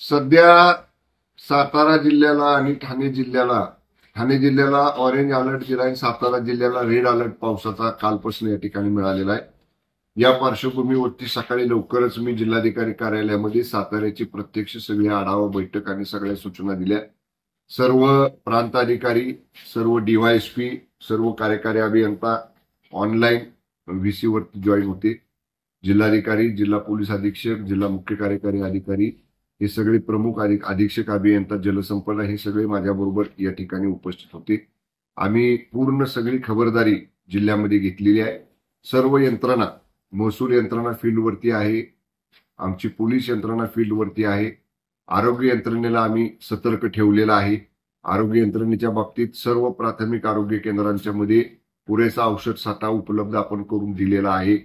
सध्या सातारा जिल्ह्याला आणि ठाणे जिल्ह्याला ऑरेंज अलर्ट दिला आहे. सातारा जिल्ह्याला रेड अलर्ट पावसाचा कालपासून या ठिकाणी मिळालेला आहे. या पार्श्वभूमीवरती सकाळी लवकरच मी जिल्हाधिकारी कार्यालयामध्ये साताऱ्याची प्रत्यक्ष सगळी आढावा बैठक आणि सगळ्या सूचना दिल्या. सर्व प्रांत अधिकारी, सर्व डीवायएसपी, सर्व कार्यकारी अभियंता ऑनलाईन व्हीसी वरती जॉईन होते. जिल्हाधिकारी, जिल्हा पोलीस अधीक्षक, जिल्हा मुख्य कार्यकारी अधिकारी, हे सगळे प्रमुख अधीक्षक अभियंता, जलसंपदा, हे सगळे माझ्याबरोबर या ठिकाणी उपस्थित होते. आम्ही पूर्ण सगळी खबरदारी जिल्ह्यामध्ये घेतलेली आहे. सर्व यंत्रणा, महसूल यंत्रणा फील्डवरती आहे, आमची पोलीस यंत्रणा फील्डवरती आहे, आरोग्य यंत्रणेला आम्ही सतर्क ठेवलेला आहे. आरोग्य यंत्रणेच्या बाबतीत सर्व प्राथमिक आरोग्य केंद्रांच्या मध्ये पुरेसा औषध साठा उपलब्ध आपण करून दिलेला आहे.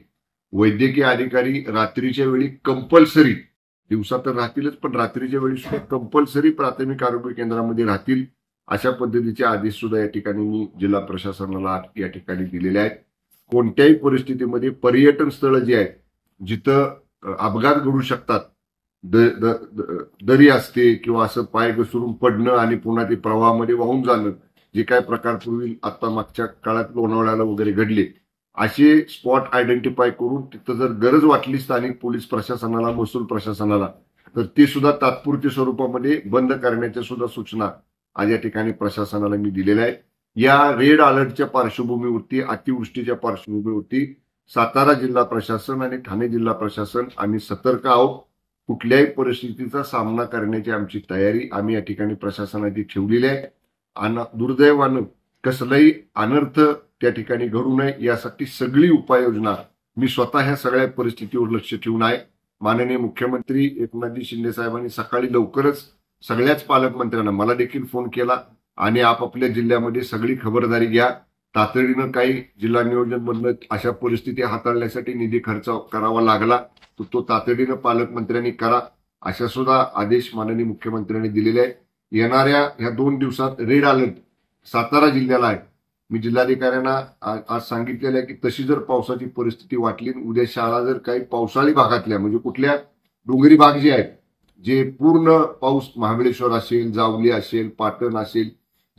वैद्यकीय अधिकारी रात्रीच्या वेळी कंपल्सरी, दिवसा तर राहतीलच पण रात्रीच्या वेळी सुद्धा कंपल्सरी प्राथमिक आरोग्य केंद्रामध्ये राहतील अशा पद्धतीचे आदेश सुद्धा या ठिकाणी मी जिल्हा प्रशासनाला या ठिकाणी दिलेले आहेत. कोणत्याही परिस्थितीमध्ये पर्यटन स्थळं जी आहेत, जिथं अपघात घडू शकतात, दरी असते किंवा असं पाय घसरून पडणं आणि पुन्हा ते प्रवाहामध्ये वाहून जाणं, जे काय प्रकार पूर्वी आता मागच्या काळात लोणावळ्याला वगैरे घडले, असे स्पॉट आयडेंटिफाय करून तिथं जर गरज वाटली स्थानिक पोलीस प्रशासनाला, महसूल प्रशासनाला, तर ते सुद्धा तात्पुरत्या स्वरूपामध्ये बंद करण्याच्या सुद्धा सूचना आज या ठिकाणी प्रशासनाला मी दिलेल्या आहेत. या रेड अलर्टच्या पार्श्वभूमीवरती, अतिवृष्टीच्या पार्श्वभूमीवरती सातारा जिल्हा प्रशासन आणि ठाणे जिल्हा प्रशासन आम्ही सतर्क आहोत. कुठल्याही परिस्थितीचा सामना करण्याची आमची तयारी आम्ही या ठिकाणी प्रशासनाची ठेवलेली आहे. आणि दुर्दैवानं कसलाही अनर्थ त्या ठिकाणी घडू नये यासाठी सगळी उपाययोजना मी स्वतः ह्या सगळ्या परिस्थितीवर लक्ष ठेवून आहे. माननीय मुख्यमंत्री एकनाथजी शिंदे साहेबांनी सकाळी लवकरच सगळ्याच पालकमंत्र्यांना, मला देखील फोन केला आणि आपापल्या जिल्ह्यामध्ये सगळी खबरदारी घ्या. तातडीनं काही जिल्हा नियोजन मधनं अशा परिस्थिती हाताळण्यासाठी निधी खर्च करावा लागला तर तो तातडीनं पालकमंत्र्यांनी करा, अशा सुद्धा आदेश माननीय मुख्यमंत्र्यांनी दिलेले आहेत. येणाऱ्या ह्या 2 दिवसात रेड अलर्ट सातारा जिल्ह्याला आहे. मी जिल्हाधिकाऱ्यांना आज सांगितलेलं आहे की तशी जर पावसाची परिस्थिती वाटली, उद्या शाळा जर काही पावसाळी भागातल्या, म्हणजे कुठल्या डोंगरी भाग जे आहेत, जे पूर्ण पाऊस, महाबळेश्वर असेल, जावली असेल, पाटण असेल,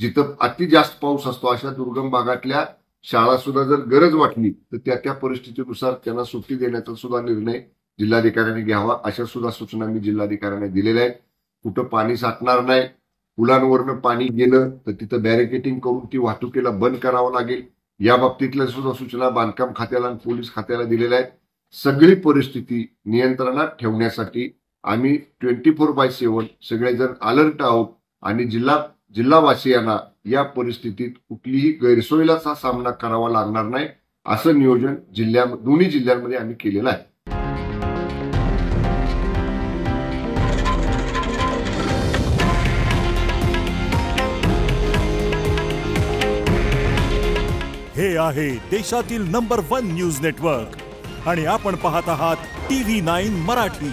जिथं अति जास्त पाऊस असतो, अशा दुर्गम भागातल्या शाळा सुद्धा जर गरज वाटली तर त्या परिस्थितीनुसार त्यांना सुट्टी देण्याचा सुद्धा निर्णय जिल्हाधिकाऱ्यांनी घ्यावा, अशा सुद्धा सूचना मी जिल्हाधिकाऱ्यांना दिलेल्या आहेत. कुठं पाणी साठणार नाही, पुलांवरनं पाणी गेलं तर तिथं बॅरिकेटिंग करून ती वाहतुकीला बंद करावं लागेल, या बाबतीतल्या सुद्धा सूचना बांधकाम खात्याला आणि पोलीस खात्याला दिलेल्या आहेत. सगळी परिस्थिती नियंत्रणात ठेवण्यासाठी आम्ही 24/7 सगळेजण अलर्ट आहोत आणि जिल्हावासियांना या परिस्थितीत कुठलीही गैरसोयीचा सामना करावा लागणार नाही असं नियोजन दोन्ही जिल्ह्यांमध्ये आम्ही केलेलं आहे. हे आहे देशातील नंबर 1 न्यूज नेटवर्क आणि आपण पाहत आहात TV9 मराठी.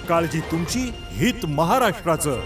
काळजी तुमची, हित महाराष्ट्राचं.